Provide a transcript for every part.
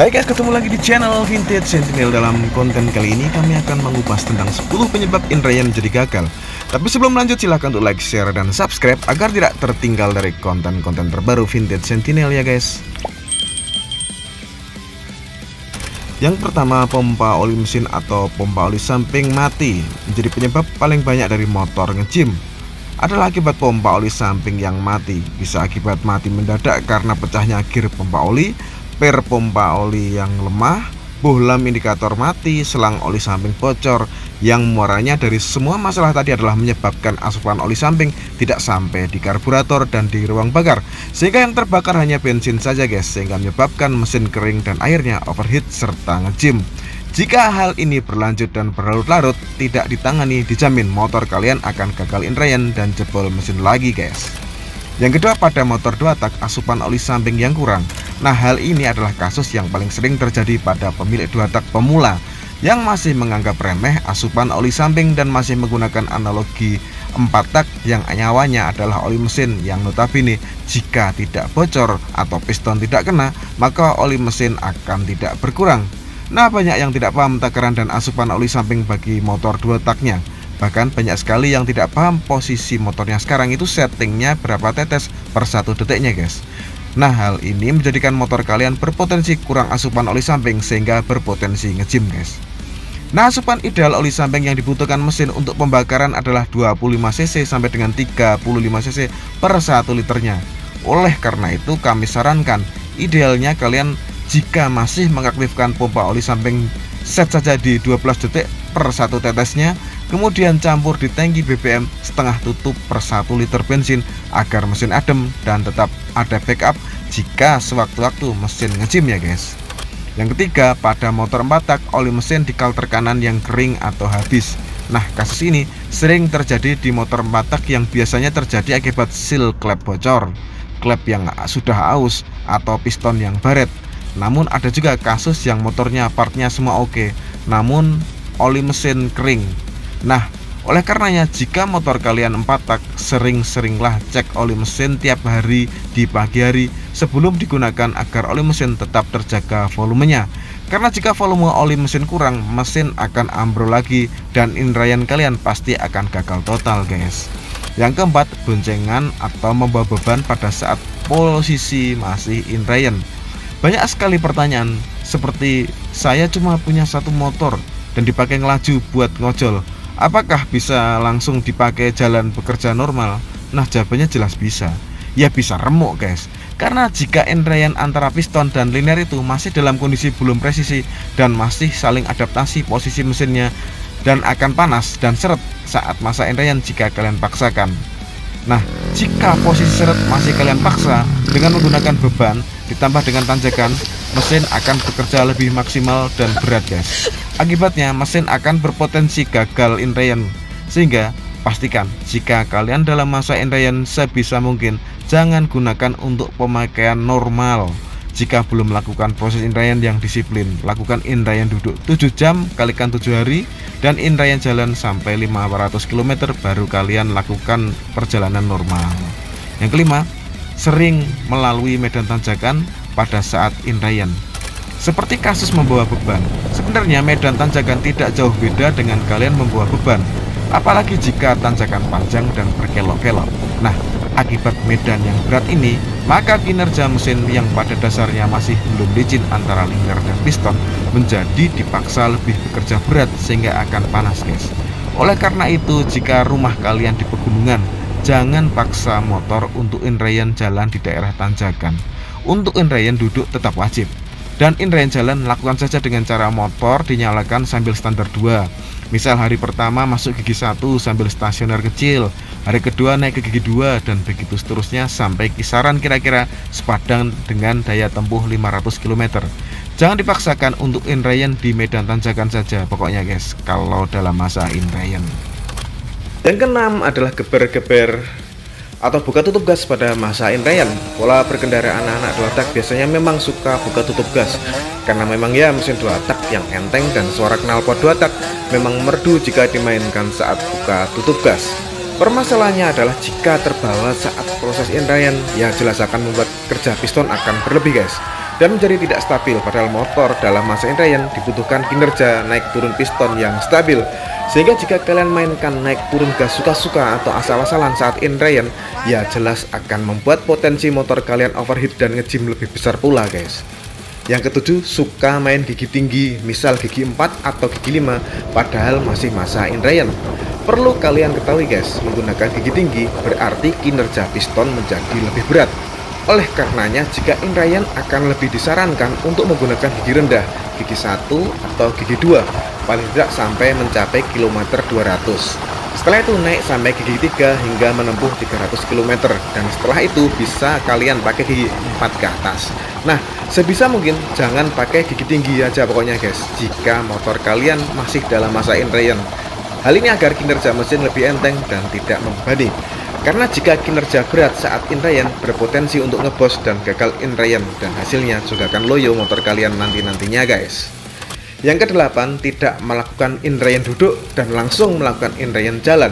Hai guys, ketemu lagi di channel Vintage Sentinel. Dalam konten kali ini kami akan mengupas tentang 10 penyebab indrayan menjadi gagal. Tapi sebelum lanjut silahkan untuk like, share, dan subscribe agar tidak tertinggal dari konten-konten terbaru Vintage Sentinel ya guys. Yang pertama, pompa oli mesin atau pompa oli samping mati menjadi penyebab paling banyak dari motor nge-gym. Adalah akibat pompa oli samping yang mati. Bisa akibat mati mendadak karena pecahnya gir pompa oli, per pompa oli yang lemah, bohlam indikator mati, selang oli samping bocor. Yang muaranya dari semua masalah tadi adalah menyebabkan asupan oli samping tidak sampai di karburator dan di ruang bakar, sehingga yang terbakar hanya bensin saja guys, sehingga menyebabkan mesin kering dan airnya overheat serta nge-gym. Jika hal ini berlanjut dan berlarut-larut tidak ditangani, dijamin motor kalian akan gagal indrayan dan jebol mesin lagi guys. Yang kedua, pada motor 2 tak asupan oli samping yang kurang. Nah, hal ini adalah kasus yang paling sering terjadi pada pemilik 2 tak pemula yang masih menganggap remeh asupan oli samping dan masih menggunakan analogi 4 tak yang nyawanya adalah oli mesin, yang notabene jika tidak bocor atau piston tidak kena maka oli mesin akan tidak berkurang. Nah, banyak yang tidak paham takaran dan asupan oli samping bagi motor 2 taknya. Bahkan banyak sekali yang tidak paham posisi motornya sekarang itu settingnya berapa tetes per 1 detiknya guys. Nah, hal ini menjadikan motor kalian berpotensi kurang asupan oli samping sehingga berpotensi nge-gym guys. Nah, asupan ideal oli samping yang dibutuhkan mesin untuk pembakaran adalah 25 cc sampai dengan 35 cc per 1 liternya. Oleh karena itu kami sarankan idealnya kalian jika masih mengaktifkan pompa oli samping set saja di 12 detik per 1 tetesnya, kemudian campur di tangki BBM setengah tutup per 1 liter bensin agar mesin adem dan tetap ada backup jika sewaktu-waktu mesin nge-gym ya guys. Yang ketiga, pada motor 4 tak oli mesin di kalter kanan yang kering atau habis. Nah, kasus ini sering terjadi di motor 4 tak yang biasanya terjadi akibat seal klep bocor, klep yang sudah aus, atau piston yang baret. Namun ada juga kasus yang motornya partnya semua oke, namun oli mesin kering. Nah, oleh karenanya jika motor kalian 4 tak, sering-seringlah cek oli mesin tiap hari di pagi hari sebelum digunakan agar oli mesin tetap terjaga volumenya. Karena jika volume oli mesin kurang, mesin akan ambrol lagi dan indrayan kalian pasti akan gagal total guys. Yang keempat, boncengan atau membawa beban pada saat posisi masih indrayan. Banyak sekali pertanyaan seperti, saya cuma punya 1 motor dan dipakai ngelaju buat ngojol, apakah bisa langsung dipakai jalan bekerja normal? Nah, jawabannya jelas bisa. Ya bisa remuk guys. Karena jika indrayan antara piston dan linear itu masih dalam kondisi belum presisi dan masih saling adaptasi posisi mesinnya, dan akan panas dan seret saat masa indrayan jika kalian paksakan. Nah, jika posisi seret masih kalian paksa dengan menggunakan beban ditambah dengan tanjakan, mesin akan bekerja lebih maksimal dan berat guys. Akibatnya mesin akan berpotensi gagal indrayan. Sehingga pastikan jika kalian dalam masa indrayan sebisa mungkin jangan gunakan untuk pemakaian normal. Jika belum melakukan proses indrayan yang disiplin, lakukan indrayan duduk 7 jam kalikan 7 hari dan indrayan jalan sampai 500 km baru kalian lakukan perjalanan normal. Yang kelima, sering melalui medan tanjakan pada saat indrayan. Seperti kasus membawa beban, sebenarnya medan tanjakan tidak jauh beda dengan kalian membawa beban, apalagi jika tanjakan panjang dan berkelok-kelok. Nah, akibat medan yang berat ini, maka kinerja mesin yang pada dasarnya masih belum licin antara linear dan piston menjadi dipaksa lebih bekerja berat sehingga akan panas guys. Oleh karena itu, jika rumah kalian di pegunungan, jangan paksa motor untuk indrayan jalan di daerah tanjakan. Untuk indrayan duduk tetap wajib, dan indrayan jalan lakukan saja dengan cara motor dinyalakan sambil standar 2. Misal hari pertama masuk gigi 1 sambil stasioner kecil, hari kedua naik ke gigi 2, dan begitu seterusnya sampai kisaran kira-kira sepadan dengan daya tempuh 500 km. Jangan dipaksakan untuk indrayan di medan tanjakan saja pokoknya guys kalau dalam masa indrayan. Yang keenam adalah geber-geber atau buka tutup gas pada masa indrayan. Pola berkendaraan anak 2 tak biasanya memang suka buka tutup gas karena memang ya mesin 2 tak yang enteng dan suara knalpot 2 tak memang merdu jika dimainkan saat buka tutup gas. Permasalahannya adalah jika terbawa saat proses indrayan, ya jelas akan membuat kerja piston akan berlebih guys. dan menjadi tidak stabil. Padahal motor dalam masa indrayan dibutuhkan kinerja naik turun piston yang stabil, sehingga jika kalian mainkan naik turun gas suka-suka atau asal-asalan saat indrayan, ya jelas akan membuat potensi motor kalian overheat dan ngejim lebih besar pula guys. Yang ketujuh, suka main gigi tinggi, misal gigi 4 atau gigi 5 padahal masih masa indrayan. Perlu kalian ketahui guys, menggunakan gigi tinggi berarti kinerja piston menjadi lebih berat. Oleh karenanya jika indrayan akan lebih disarankan untuk menggunakan gigi rendah, gigi 1 atau gigi 2, paling tidak sampai mencapai kilometer 200. Setelah itu naik sampai gigi 3 hingga menempuh 300 km, dan setelah itu bisa kalian pakai gigi 4 ke atas. Nah, sebisa mungkin jangan pakai gigi tinggi aja pokoknya guys, jika motor kalian masih dalam masa indrayan. Hal ini agar kinerja mesin lebih enteng dan tidak membebani. Karena jika kinerja berat saat indrayan berpotensi untuk ngebos dan gagal indrayan, dan hasilnya juga akan loyo motor kalian nantinya guys. Yang kedelapan, tidak melakukan indrayan duduk dan langsung melakukan indrayan jalan.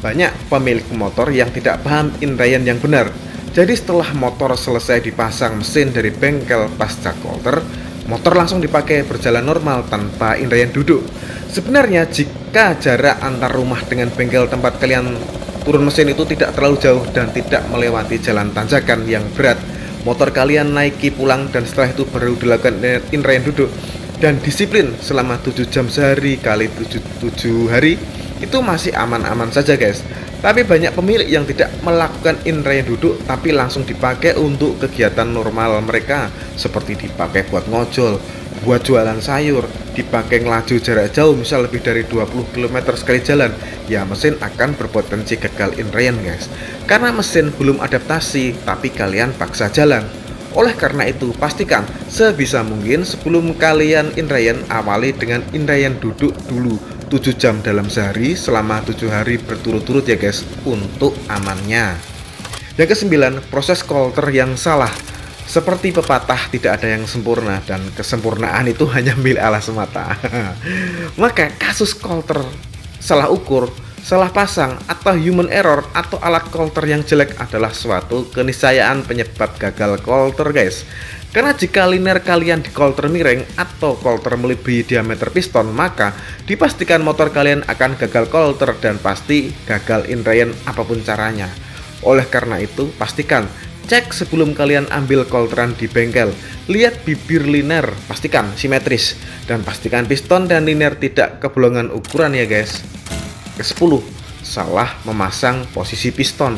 Banyak pemilik motor yang tidak paham indrayan yang benar. Jadi setelah motor selesai dipasang mesin dari bengkel pasca kolter, motor langsung dipakai berjalan normal tanpa indrayan duduk. Sebenarnya jika jarak antar rumah dengan bengkel tempat kalian turun mesin itu tidak terlalu jauh dan tidak melewati jalan tanjakan yang berat, motor kalian naiki pulang dan setelah itu baru dilakukan indrayan duduk dan disiplin selama 7 jam sehari kali 7 hari, itu masih aman-aman saja guys. Tapi banyak pemilik yang tidak melakukan indrayan duduk tapi langsung dipakai untuk kegiatan normal mereka, seperti dipakai buat ngojol, buat jualan sayur, dipakai ngelaju jarak jauh misal lebih dari 20 km sekali jalan, ya mesin akan berpotensi gagal indrayan guys. Karena mesin belum adaptasi tapi kalian paksa jalan. Oleh karena itu pastikan sebisa mungkin sebelum kalian indrayan, awali dengan indrayan duduk dulu 7 jam dalam sehari selama 7 hari berturut-turut ya guys, untuk amannya. Yang kesembilan, proses kolter yang salah. Seperti pepatah, tidak ada yang sempurna dan kesempurnaan itu hanya milik Allah semata. Maka kasus kolter salah ukur, salah pasang, atau human error atau alat kolter yang jelek adalah suatu keniscayaan penyebab gagal kolter guys. Karena jika liner kalian di kolter miring atau kolter melebihi diameter piston, maka dipastikan motor kalian akan gagal kolter dan pasti gagal indrayan apapun caranya. Oleh karena itu pastikan cek sebelum kalian ambil kolteran di bengkel, lihat bibir liner, pastikan simetris, dan pastikan piston dan liner tidak kebolongan ukuran ya guys. Ke-10, salah memasang posisi piston.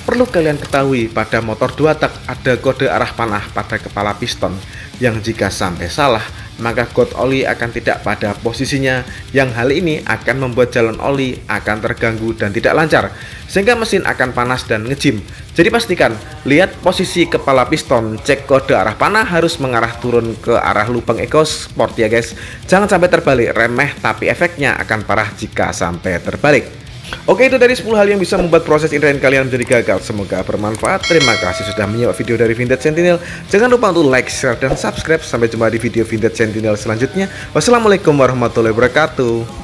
Perlu kalian ketahui pada motor 2 tak ada kode arah panah pada kepala piston, yang jika sampai salah maka got oli akan tidak pada posisinya, yang hal ini akan membuat jalan oli akan terganggu dan tidak lancar, sehingga mesin akan panas dan ngejim. Jadi pastikan lihat posisi kepala piston, cek kode arah panah harus mengarah turun ke arah lubang exhaust sport ya guys. Jangan sampai terbalik, remeh tapi efeknya akan parah jika sampai terbalik. Oke, itu dari 10 hal yang bisa membuat proses indrayan kalian menjadi gagal. Semoga bermanfaat. Terima kasih sudah menyimak video dari Vintage Sentinel. Jangan lupa untuk like, share, dan subscribe. Sampai jumpa di video Vintage Sentinel selanjutnya. Wassalamualaikum warahmatullahi wabarakatuh.